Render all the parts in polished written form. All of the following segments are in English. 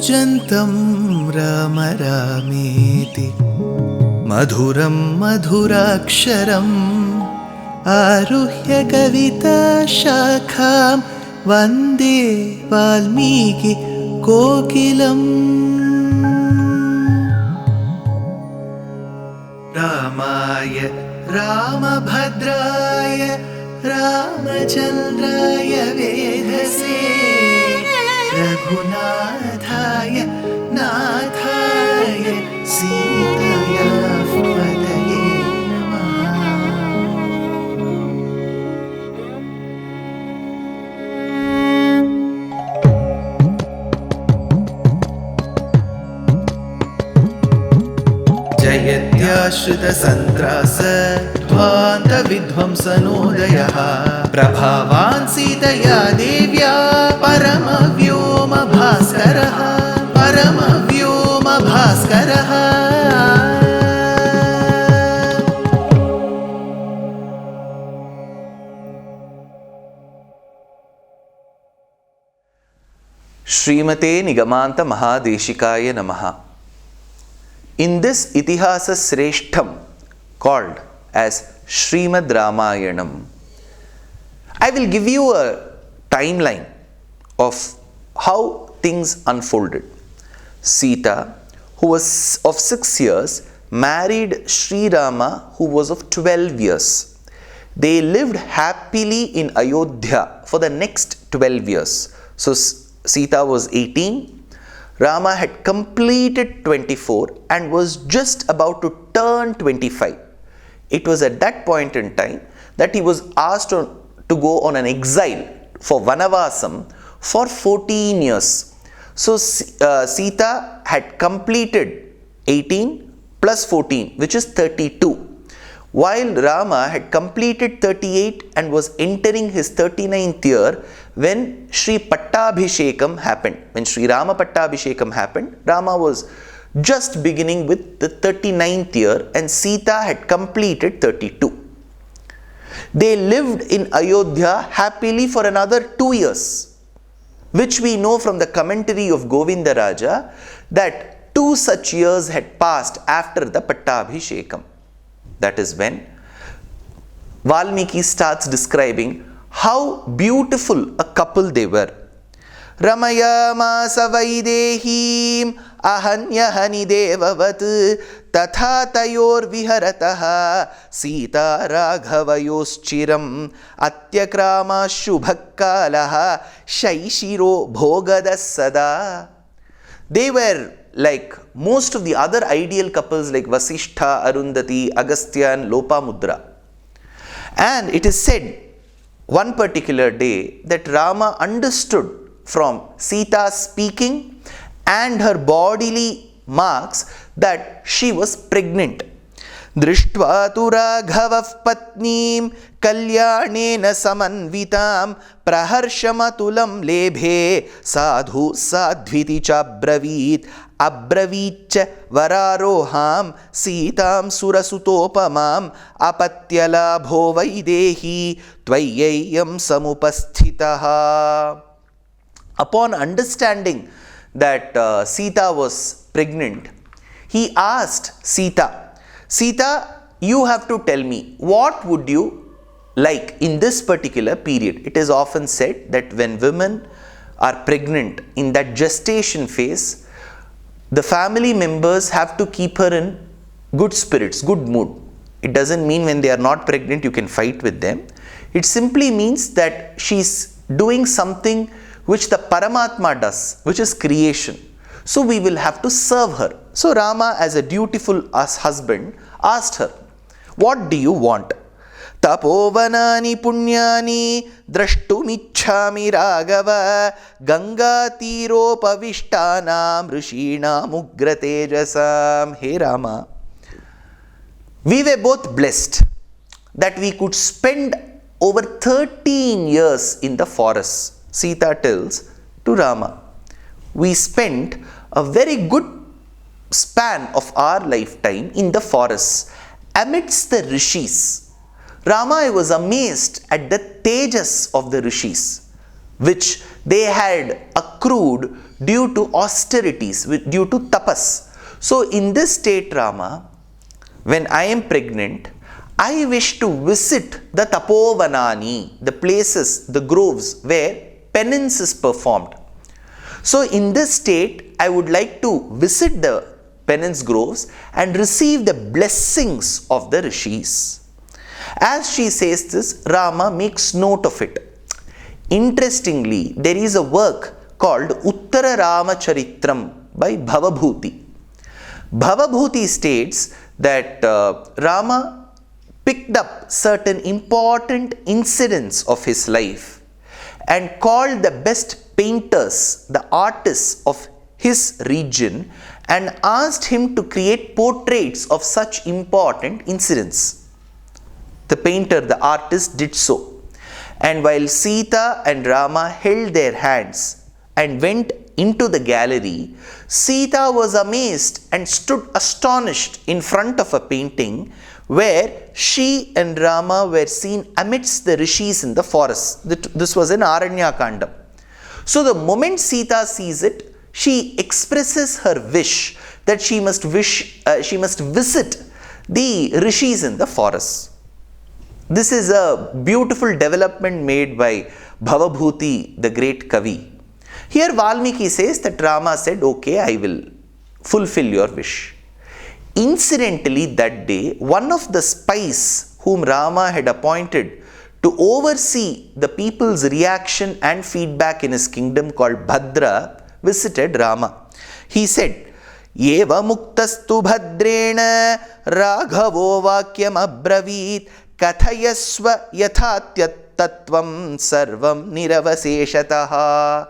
कूजन्तं राम रामेति मधुरं मधुराक्षरम् आरुह्य कविताशाखां वन्दे वाल्मीकि कोकिलम्। रामाय रामभद्राय रामचन्द्राय वेधसे रघुनाथाय नाथाय सीताया पतये नमः। जयत्याश्रितसन्त्रास ध्वान्तविध्वंसनोदयः प्रभावान् सीतया देव्या परमव्योमभास्करः परमव्योमभास्करः। श्रीमते निगमान्त महादेशिकाय नमः। In this Itihasa Sreshtham called as Srimad Ramayanam, I will give you a timeline of how things unfolded. Sita, who was of 6 years, married Sri Rama, who was of 12 years. They lived happily in Ayodhya for the next 12 years. So Sita was 18, Rama had completed 24 and was just about to turn 25. It was at that point in time that he was asked to go on an exile for Vanavasam for 14 years. So Sita had completed 18 plus 14, which is 32. While Rama had completed 38 and was entering his 39th year when Sri Pattabhishekam happened. When Sri Rama Pattabhishekam happened, Rama was just beginning with the 39th year and Sita had completed 32. They lived in Ayodhya happily for another 2 years, which we know from the commentary of Govinda Raja that 2 such years had passed after the Pattabhishekam. That is when Valmiki starts describing how beautiful a couple they were. Ramayamasa Vaidehim ahanyahani devavat tatha tayor viharataha Sita Raghavayoschiram atyakrama shubhakkalaha shaishiro bhogadas sada. They were like most of the other ideal couples like Vasishtha, Arundhati, Agastya and Lopamudra. And it is said one particular day that Rama understood from Sita speaking and her bodily marks that she was pregnant. Drishtva tu Raghavav patneem kalyanena samanvitam praharshamatulam lebhe sadhu sadhviti cha bravit abravitcha vararoham sitam surasutopamam apatyalabho vaidehi tvayayam samupasthitaha. Upon understanding that Sita was pregnant, he asked Sita, you have to tell me, what would you like in this particular period? It is often said that when women are pregnant in that gestation phase, the family members have to keep her in good spirits, good mood. It doesn't mean when they are not pregnant you can fight with them. It simply means that she's doing something which the Paramatma does, which is creation. So we will have to serve her. So Rama, as a dutiful husband, asked her, what do you want? Tapovanani punyani drashtumichhami raghava ganga tiropavishtanam rishinam ugratejasam. Hey Rama, we were both blessed that we could spend over 13 years in the forest. Sita tells to Rama, we spent a very good span of our lifetime in the forest amidst the rishis. Rama was amazed at the tejas of the rishis, which they had accrued due to austerities, due to tapas. So in this state, Rama, when I am pregnant, I wish to visit the tapovanani, the places, the groves where penance is performed. So in this state, I would like to visit the penance groves and receive the blessings of the rishis. As she says this, Rama makes note of it. Interestingly, there is a work called Uttara Ramacharithram by Bhavabhuti. Bhavabhuti states that Rama picked up certain important incidents of his life and called the best painters, the artists of his region, and asked him to create portraits of such important incidents. The painter, the artist, did so. And while Sita and Rama held their hands and went into the gallery, Sita was amazed and stood astonished in front of a painting where she and Rama were seen amidst the rishis in the forest. This was in Aranya Kandam. So the moment Sita sees it, she expresses her wish that she must visit the rishis in the forest. This is a beautiful development made by Bhavabhuti, the great Kavi. Here Valmiki says that Rama said, okay, I will fulfill your wish. Incidentally, that day, one of the spies whom Rama had appointed to oversee the people's reaction and feedback in his kingdom, called Bhadra, visited Rama. He said, Yeva muktastu bhadrena raghavo vakyam abravit kathayasva yathatyat tattvam sarvam niravaseshataha.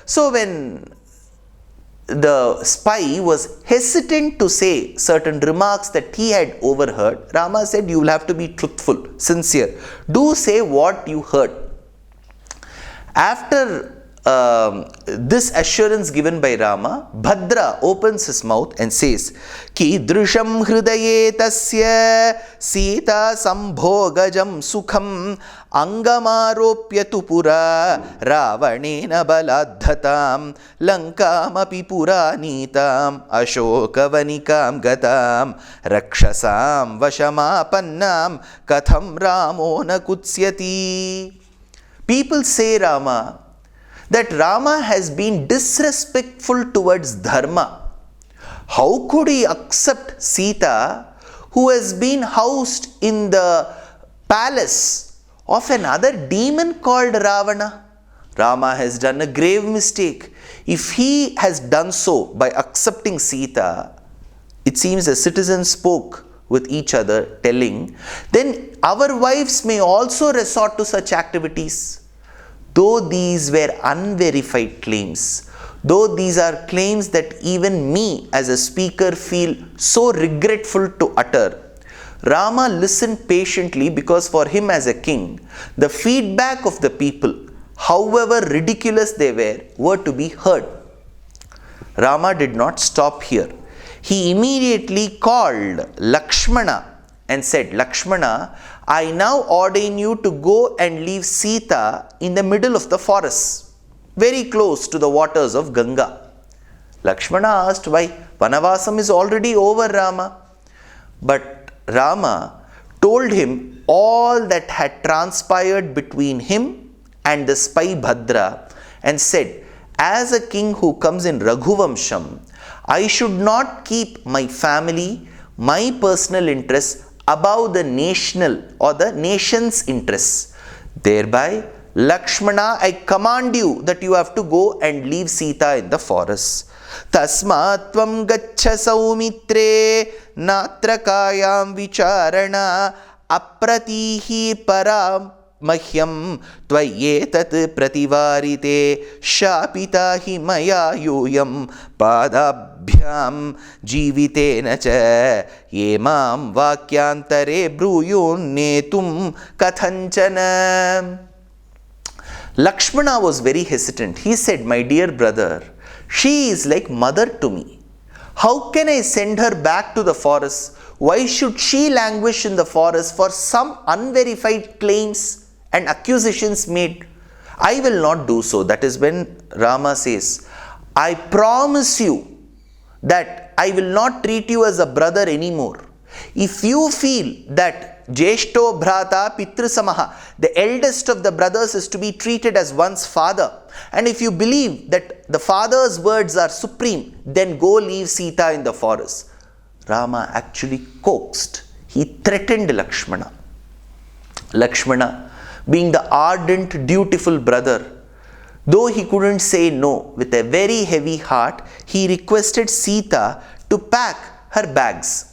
So when the spy was hesitant to say certain remarks that he had overheard, Rama said, you will have to be truthful, sincere. Do say what you heard. After this assurance given by Rama, Bhadra opens his mouth and says, Kidrusham hridaye tasya sita sambhogajam sukham angamaropyatu pura ravanena baladhatam lankamapi puranitam ashokavanikam gatam rakshasam vashamapannam katham ramo na kutsyati. People say, Rama, that Rama has been disrespectful towards dharma. How could he accept Sita, who has been housed in the palace of another demon called Ravana? Rama has done a grave mistake. If he has done so by accepting Sita, it seems the citizens spoke with each other, telling, then our wives may also resort to such activities. Though these were unverified claims, though these are claims that even me as a speaker feel so regretful to utter, Rama listened patiently because for him as a king, the feedback of the people, however ridiculous they were to be heard. Rama did not stop here. He immediately called Lakshmana and said, Lakshmana, I now ordain you to go and leave Sita in the middle of the forest, very close to the waters of Ganga. Lakshmana asked, why? Vanavasam is already over, Rama. But Rama told him all that had transpired between him and the spy Bhadra and said, as a king who comes in Raghuvamsham, I should not keep my family, my personal interests above the national or the nation's interests. Thereby, Lakshmana, I command you that you have to go and leave Sita in the forest. Tasmatvam gaccha saumitre natra kayam vicharana apratihi param mahyam tvayetat prativarite shapita hi maya yuyam padabhyam jivitena cha yemam vakyantare bruyun netum kathanchana. Lakshmana was very hesitant. He said, my dear brother, she is like mother to me. How can I send her back to the forest? Why should she languish in the forest for some unverified claims and accusations made? I will not do so. That is when Rama says, I promise you that I will not treat you as a brother anymore. If you feel that Jeshto Bhrata Pitru Samaha, the eldest of the brothers, is to be treated as one's father, and if you believe that the father's words are supreme, then go leave Sita in the forest. Rama actually coaxed, he threatened Lakshmana. Lakshmana, being the ardent, dutiful brother, though he couldn't say no, with a very heavy heart, he requested Sita to pack her bags.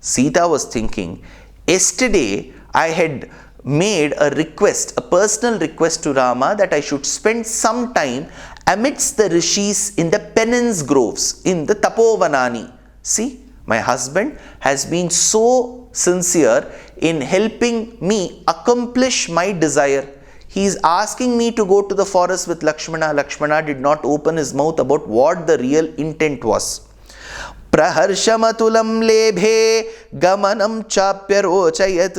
Sita was thinking, yesterday I had made a request, a personal request to Rama that I should spend some time amidst the rishis in the penance groves, in the Tapovanani. See, my husband has been so sincere in helping me accomplish my desire. He is asking me to go to the forest with Lakshmana. Lakshmana did not open his mouth about what the real intent was. Praharshamaatulam lebhe gamanam chapyarochayat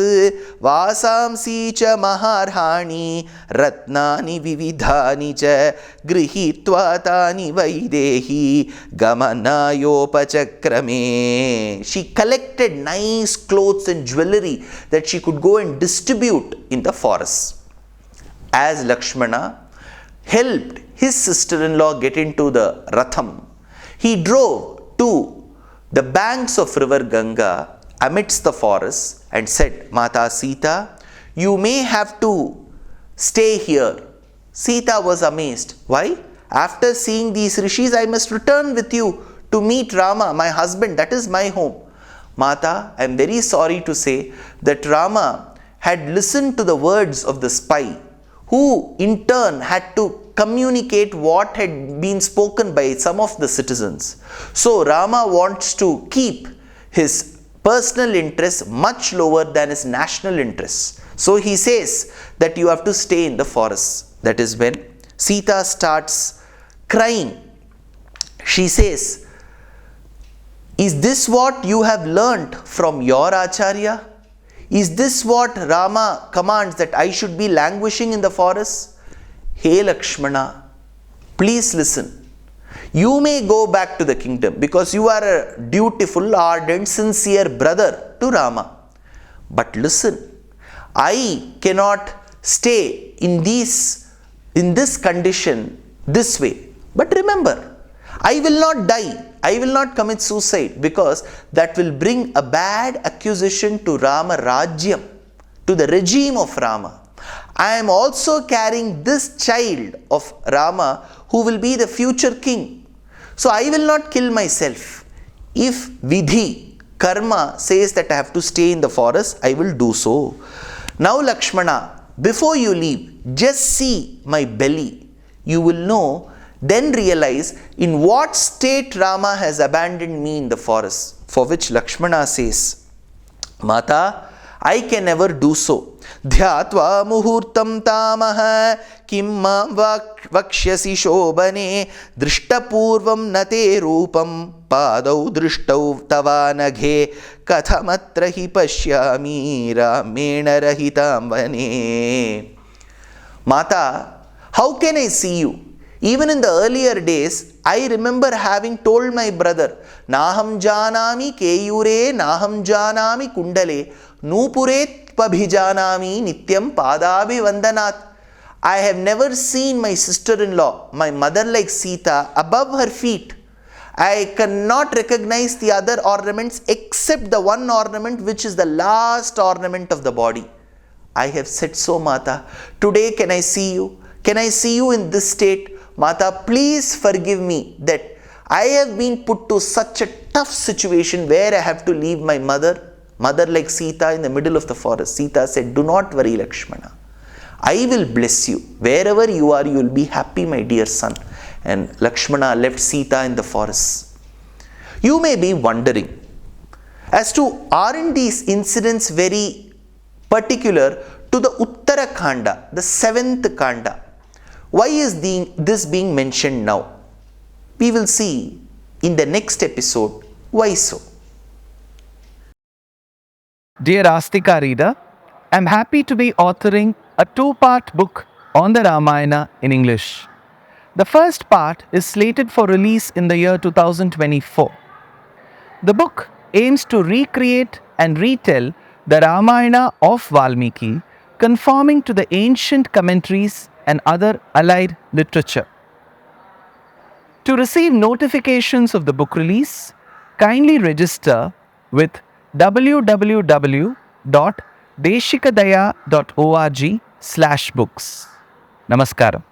vasamsi cha maharhani ratnani vividhani cha grihitva tani vaidehi gamanayopachakrame. She collected nice clothes and jewelry that she could go and distribute in the forest. As Lakshmana helped his sister-in-law get into the Ratham, he drove to the banks of river Ganga amidst the forest and said, Mata Sita, you may have to stay here. Sita was amazed. Why? After seeing these rishis, I must return with you to meet Rama, my husband. That is my home. Mata, I am very sorry to say that Rama had listened to the words of the spy, who in turn had to communicate what had been spoken by some of the citizens. So Rama wants to keep his personal interests much lower than his national interests. So he says that you have to stay in the forest. That is when Sita starts crying. She says, is this what you have learnt from your Acharya? Is this what Rama commands, that I should be languishing in the forest? Hey Lakshmana, please listen. You may go back to the kingdom because you are a dutiful, ardent, sincere brother to Rama. But listen, I cannot stay in this condition this way. But remember, I will not die. I will not commit suicide, because that will bring a bad accusation to Rama Rajyam, to the regime of Rama. I am also carrying this child of Rama who will be the future king. So I will not kill myself. If Vidhi, Karma says that I have to stay in the forest, I will do so. Now Lakshmana, before you leave, just see my belly. You will know, then realize in what state Rama has abandoned me in the forest. For which Lakshmana says, Mata, I can never do so. Dhyatva muhurtam tamaha kimmam vakshyasi shobane drishtapurvam nate rupam padau drishtau tavanaghe kathamatra hi pashyami ramena rahitam vane. Mata, how can I see you? Even in the earlier days, I remember having told my brother, Naham janami keyure, Naham janami kundale, Nupure pabhijanami nityam padabi vandanat. I have never seen my sister-in-law, my mother like Sita, above her feet. I cannot recognize the other ornaments except the one ornament which is the last ornament of the body. I have said so, Mata. Today can I see you? Can I see you in this state? Mata, please forgive me that I have been put to such a tough situation where I have to leave my mother like Sita in the middle of the forest. Sita said, do not worry, Lakshmana. I will bless you. Wherever you are, you will be happy, my dear son. And Lakshmana left Sita in the forest. You may be wondering as to, aren't these incidents very particular to the Uttara Khanda, the 7th Kanda? Why is this being mentioned now? We will see in the next episode why so. Dear Astika reader, I'm happy to be authoring a 2-part book on the Ramayana in English. The first part is slated for release in the year 2024. The book aims to recreate and retell the Ramayana of Valmiki, conforming to the ancient commentaries and other allied literature. To receive notifications of the book release, kindly register with www.deshikadaya.org/books. Namaskaram.